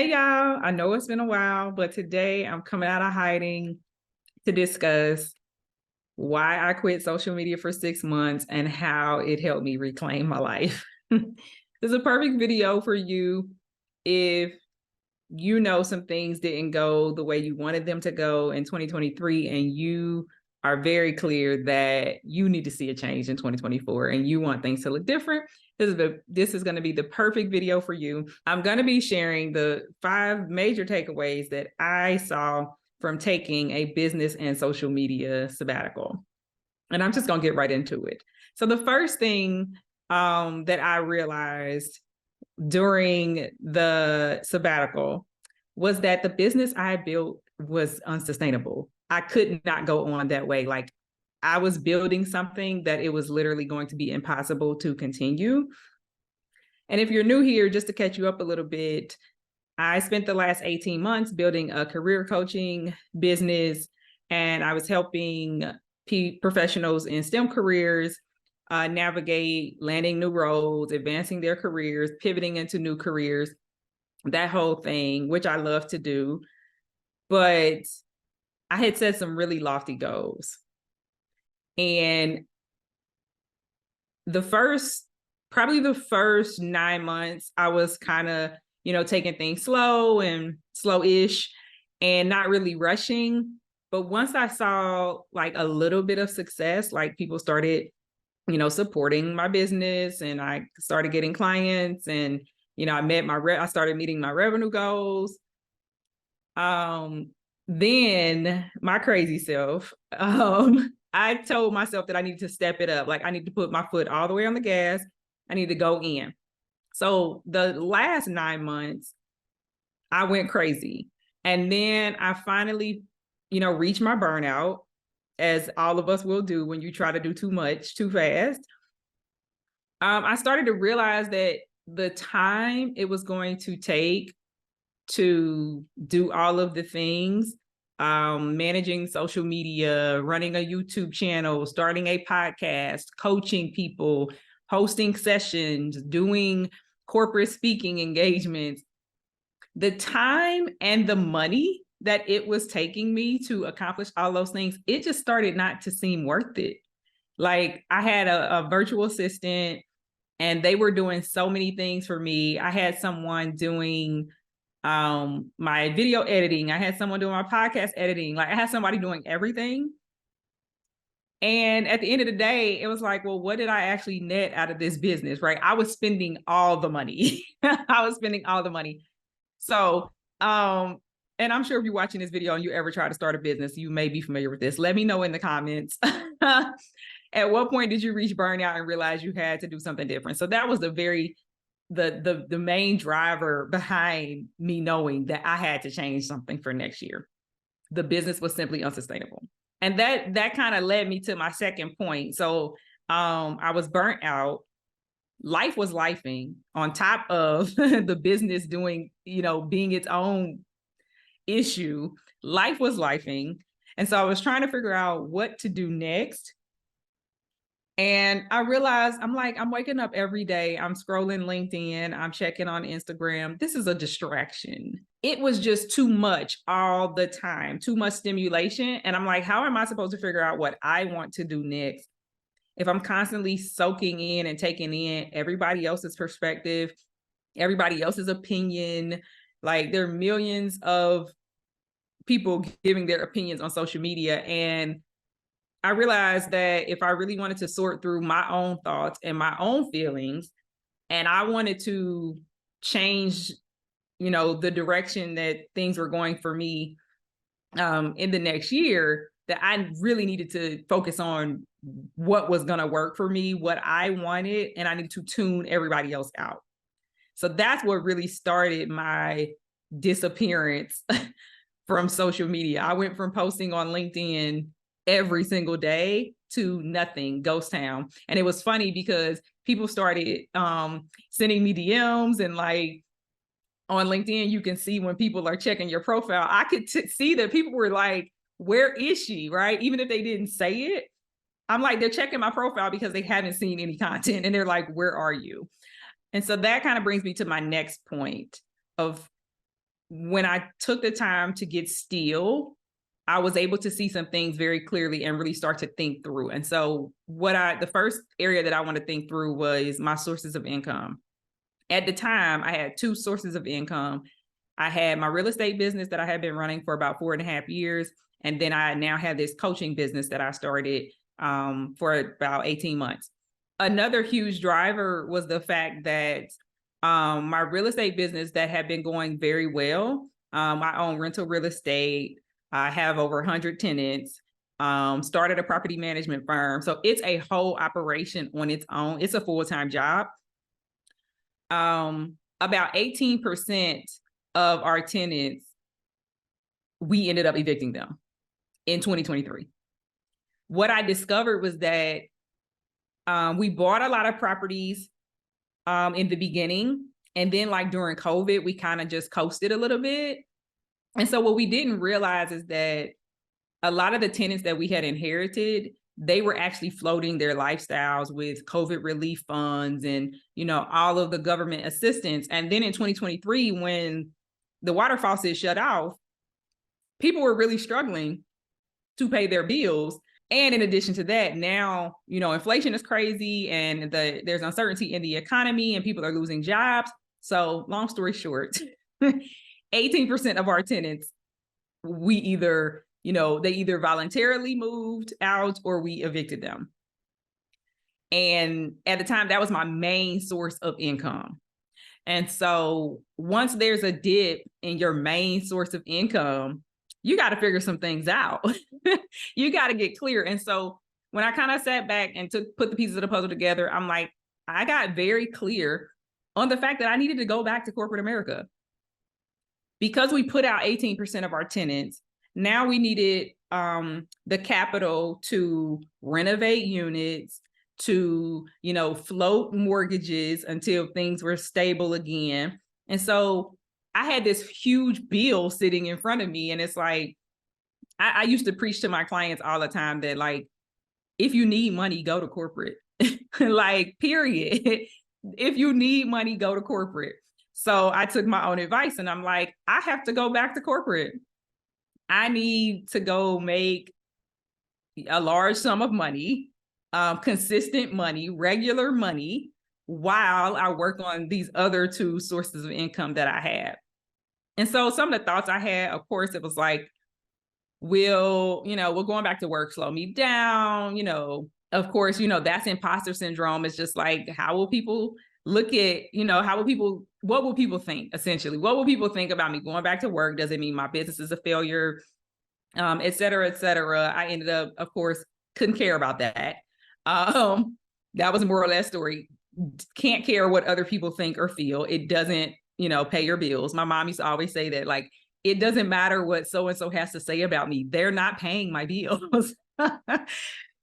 Hey y'all, I know it's been a while, but today I'm coming out of hiding to discuss why I quit social media for 6 months and how it helped me reclaim my life. This is a perfect video for you if you know some things didn't go the way you wanted them to go in 2023 and you are very clear that you need to see a change in 2024 and you want things to look different. This is going to be the perfect video for you. I'm going to be sharing the 5 major takeaways that I saw from taking a business and social media sabbatical. And I'm just going to get right into it. So the first thing that I realized during the sabbatical was that the business I built was unsustainable. I could not go on that way. Like, I was building something that it was literally going to be impossible to continue. And if you're new here, just to catch you up a little bit, I spent the last 18 months building a career coaching business, and I was helping professionals in STEM careers navigate landing new roles, advancing their careers, pivoting into new careers, that whole thing, which I love to do. But I had set some really lofty goals. And probably the first 9 months, I was kind of, taking things slow and slow-ish and not really rushing. But once I saw like a little bit of success, like people started, supporting my business and I started getting clients and, I started meeting my revenue goals. Then my crazy self, I told myself that I needed to step it up. Like, I need to put my foot all the way on the gas. I need to go in. So the last 9 months, I went crazy. And then I finally, reached my burnout, as all of us will do when you try to do too much too fast. I started to realize that the time it was going to take to do all of the things, managing social media, running a YouTube channel, starting a podcast, coaching people, hosting sessions, doing corporate speaking engagements, the time and the money that it was taking me to accomplish all those things, it just started not to seem worth it. Like, I had a virtual assistant and they were doing so many things for me. I had someone doing my video editing. I had someone doing my podcast editing. Like, I had somebody doing everything. And at the end of the day, it was like, well, what did I actually net out of this business, right? I was spending all the money. I was spending all the money. So, and I'm sure if you're watching this video and you ever try to start a business, you may be familiar with this. Let me know in the comments. At what point did you reach burnout and realize you had to do something different? So that was the main driver behind me knowing that I had to change something for next year. The business was simply unsustainable. And that kind of led me to my second point. So I was burnt out. Life was lifing on top of the business doing, being its own issue. Life was lifing. And so I was trying to figure out what to do next. And I realized I'm waking up every day. I'm scrolling LinkedIn. I'm checking on Instagram. This is a distraction. It was just too much all the time, too much stimulation. And I'm like, how am I supposed to figure out what I want to do next if I'm constantly soaking in and taking in everybody else's perspective, everybody else's opinion? Like, there are millions of people giving their opinions on social media. And I realized that if I really wanted to sort through my own thoughts and my own feelings, and I wanted to change, the direction that things were going for me in the next year, that I really needed to focus on what was going to work for me, what I wanted, and I need to tune everybody else out. So that's what really started my disappearance from social media. I went from posting on LinkedIn every single day to nothing, ghost town. And it was funny because people started sending me DMs, and like on LinkedIn, you can see when people are checking your profile. I could see that people were like, where is she, right? Even if they didn't say it, I'm like, they're checking my profile because they haven't seen any content and they're like, where are you? And so that kind of brings me to my next point of when I took the time to get still, I was able to see some things very clearly and really start to think through. And so the first area that I want to think through was my sources of income. At the time, I had two sources of income. I had my real estate business that I had been running for about 4.5 years. And then I now have this coaching business that I started for about 18 months. Another huge driver was the fact that my real estate business that had been going very well. I own rental real estate. I have over 100 tenants, started a property management firm. So it's a whole operation on its own. It's a full-time job. About 18% of our tenants, we ended up evicting them in 2023. What I discovered was that we bought a lot of properties in the beginning. And then like during COVID, we kind of just coasted a little bit. And so what we didn't realize is that a lot of the tenants that we had inherited, they were actually floating their lifestyles with COVID relief funds and, all of the government assistance. And then in 2023, when the water faucet shut off, people were really struggling to pay their bills. And in addition to that, now, inflation is crazy and there's uncertainty in the economy and people are losing jobs. So long story short, 18% of our tenants, we either, they either voluntarily moved out or we evicted them. And at the time, that was my main source of income. And so once there's a dip in your main source of income, you got to figure some things out. You got to get clear. And so when I kind of sat back and put the pieces of the puzzle together, I'm like, I got very clear on the fact that I needed to go back to corporate America. Because we put out 18% of our tenants, now we needed the capital to renovate units, to, float mortgages until things were stable again. And so I had this huge bill sitting in front of me. And it's like, I used to preach to my clients all the time that like, if you need money, go to corporate, like, period. If you need money, go to corporate. So I took my own advice and I'm like, I have to go back to corporate. I need to go make a large sum of money, consistent money, regular money, while I work on these other two sources of income that I have. And so some of the thoughts I had, of course, it was like, will going back to work slow me down? Of course, that's imposter syndrome. It's just like, how will people look at, what will people think, essentially? What will people think about me going back to work? Does it mean my business is a failure? Et cetera, et cetera. I ended up, of course, couldn't care about that. That was more or less story. Can't care what other people think or feel. It doesn't, pay your bills. My mom used to always say that, like, it doesn't matter what so-and-so has to say about me. They're not paying my bills.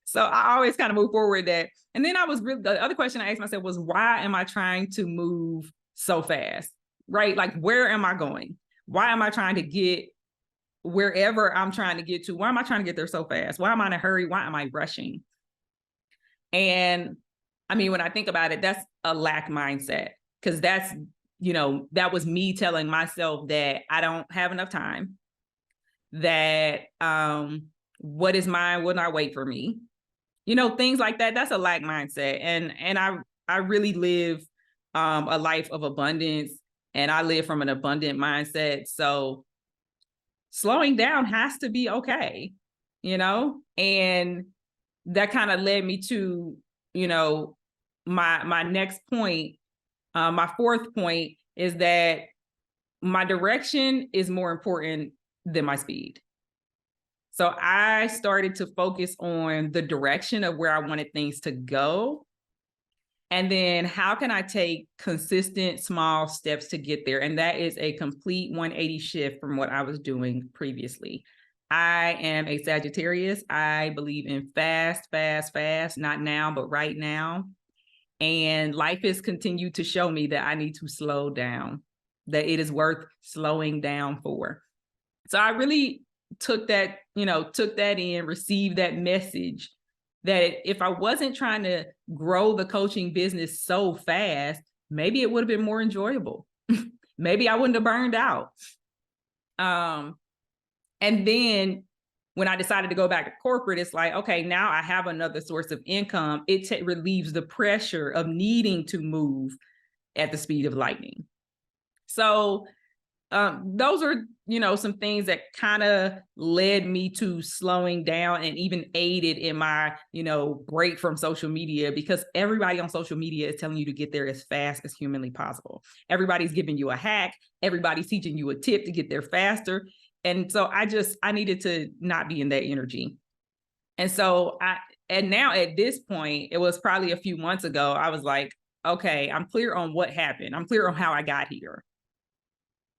So I always kind of move forward that. And then the other question I asked myself was, why am I trying to move so fast, right? Like, where am I going? Why am I trying to get wherever I'm trying to get to? Why am I trying to get there so fast? Why am I in a hurry? Why am I rushing? And I mean, when I think about it, that's a lack mindset, because that was me telling myself that I don't have enough time, that what is mine will not wait for me. Things like that. That's a lack mindset. And I really live a life of abundance, and I live from an abundant mindset. So slowing down has to be okay, and that kind of led me to, my next point. My fourth point is that my direction is more important than my speed. So I started to focus on the direction of where I wanted things to go. And then how can I take consistent small steps to get there? And that is a complete 180 shift from what I was doing previously. I am a Sagittarius. I believe in fast, not now, but right now. And life has continued to show me that I need to slow down, that it is worth slowing down for. So I really took that in, received that message that if I wasn't trying to grow the coaching business so fast, maybe it would have been more enjoyable. Maybe I wouldn't have burned out. And then when I decided to go back to corporate, it's like, okay, now I have another source of income. It relieves the pressure of needing to move at the speed of lightning. So those are, some things that kind of led me to slowing down and even aided in my, break from social media, because everybody on social media is telling you to get there as fast as humanly possible. Everybody's giving you a hack. Everybody's teaching you a tip to get there faster. And so I needed to not be in that energy. And so and now at this point, it was probably a few months ago, I was like, okay, I'm clear on what happened. I'm clear on how I got here.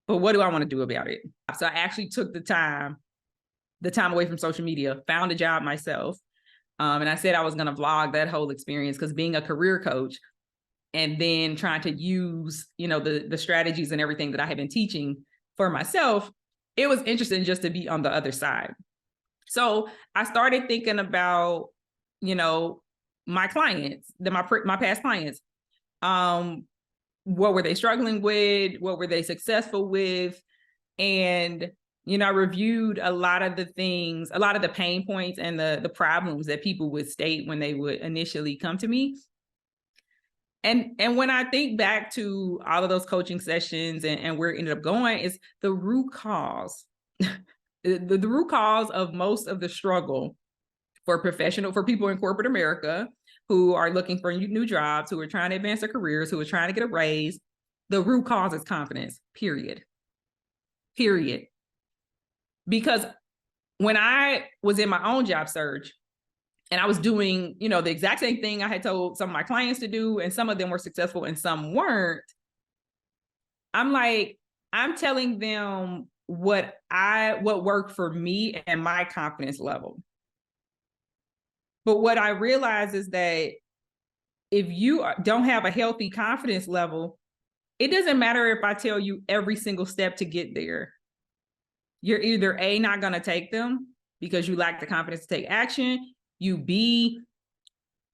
But what do I want to do about it? So I actually took the time away from social media, found a job myself. And I said I was going to vlog that whole experience, because being a career coach and then trying to use, the strategies and everything that I had been teaching for myself, it was interesting just to be on the other side. So I started thinking about, my clients, my past clients. What were they struggling with? What were they successful with? And, I reviewed a lot of the things, a lot of the pain points and the problems that people would state when they would initially come to me. And when I think back to all of those coaching sessions and where it ended up going, is the root cause, the root cause of most of the struggle for people in corporate America who are looking for new jobs, who are trying to advance their careers, who are trying to get a raise. The root cause is confidence, period. Because when I was in my own job search and I was doing, the exact same thing I had told some of my clients to do, and some of them were successful and some weren't, I'm like, I'm telling them what worked for me and my confidence level. But what I realize is that if you don't have a healthy confidence level, it doesn't matter if I tell you every single step to get there. You're either A, not going to take them because you lack the confidence to take action. You B,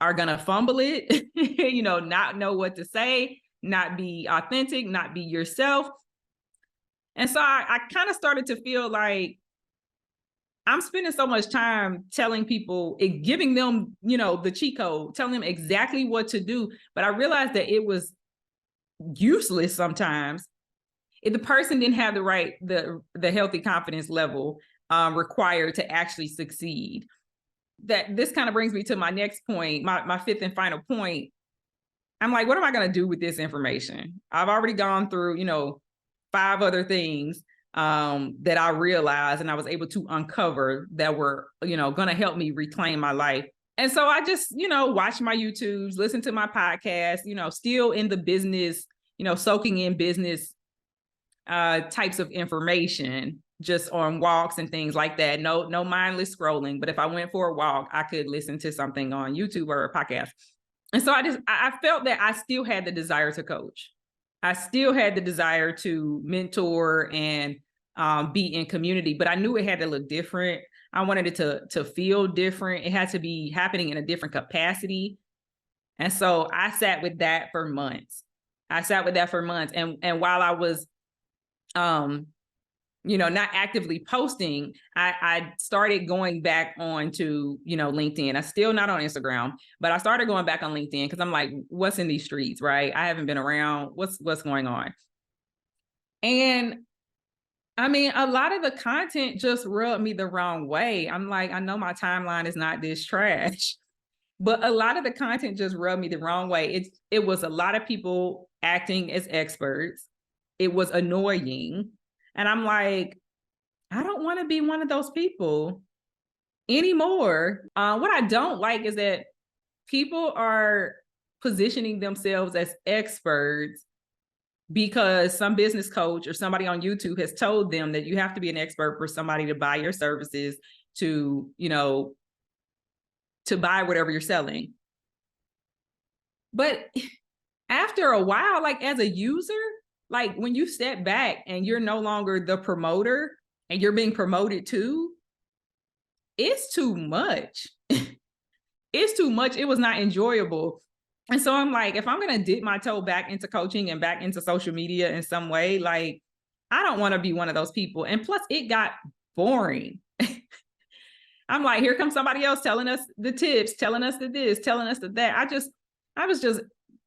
are going to fumble it, not know what to say, not be authentic, not be yourself. And so I kind of started to feel like I'm spending so much time telling people, giving them, the cheat code, telling them exactly what to do. But I realized that it was useless sometimes if the person didn't have the healthy confidence level required to actually succeed. That this kind of brings me to my next point, my fifth and final point. I'm like, what am I going to do with this information? I've already gone through, 5 other things that I realized and I was able to uncover that were, going to help me reclaim my life. And so I just, watch my YouTubes, listen to my podcast, still in the business, soaking in business types of information, just on walks and things like that. No mindless scrolling. But if I went for a walk, I could listen to something on YouTube or a podcast. And so I felt that I still had the desire to coach. I still had the desire to mentor and be in community, but I knew it had to look different. I wanted it to feel different. It had to be happening in a different capacity. And so I sat with that for months. And while I was, not actively posting, I started going back on to, LinkedIn. I'm still not on Instagram, but I started going back on LinkedIn because I'm like, what's in these streets, right? I haven't been around. What's going on? And I mean, a lot of the content just rubbed me the wrong way. I'm like, I know my timeline is not this trash, but a lot of the content just rubbed me the wrong way. It was a lot of people acting as experts. It was annoying. And I'm like, I don't want to be one of those people anymore. What I don't like is that people are positioning themselves as experts because some business coach or somebody on YouTube has told them that you have to be an expert for somebody to buy your services, to buy whatever you're selling. But after a while, like as a user, like when you step back and you're no longer the promoter and you're being promoted to, it's too much. It's too much. It was not enjoyable. And so I'm like, if I'm going to dip my toe back into coaching and back into social media in some way, like I don't want to be one of those people. And plus, it got boring. I'm like, here comes somebody else telling us the tips, telling us the this, telling us the that. I was just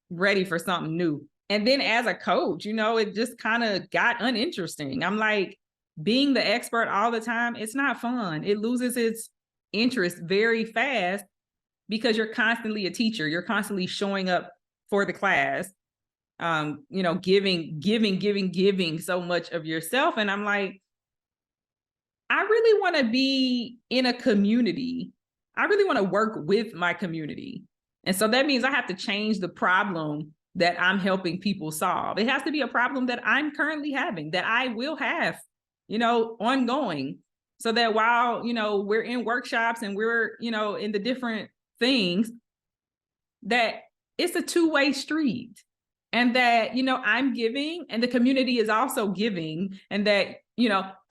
ready for something new. And then as a coach, it just kind of got uninteresting. I'm like, being the expert all the time, it's not fun. It loses its interest very fast because you're constantly a teacher. You're constantly showing up for the class, giving so much of yourself. And I'm like, I really want to be in a community. I really want to work with my community. And so that means I have to change the problem that I'm helping people solve. It has to be a problem that I'm currently having, that I will have, ongoing. So that while, we're in workshops and we're, in the different things, that it's a two-way street. And that, I'm giving and the community is also giving, and that,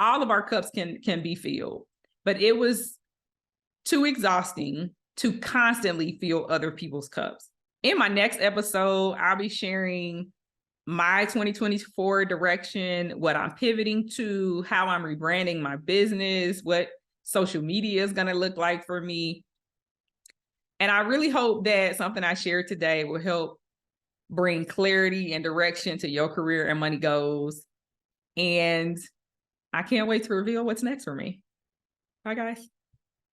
all of our cups can be filled. But it was too exhausting to constantly fill other people's cups. In my next episode, I'll be sharing my 2024 direction, what I'm pivoting to, how I'm rebranding my business, what social media is going to look like for me. And I really hope that something I shared today will help bring clarity and direction to your career and money goals. And I can't wait to reveal what's next for me. Bye, guys.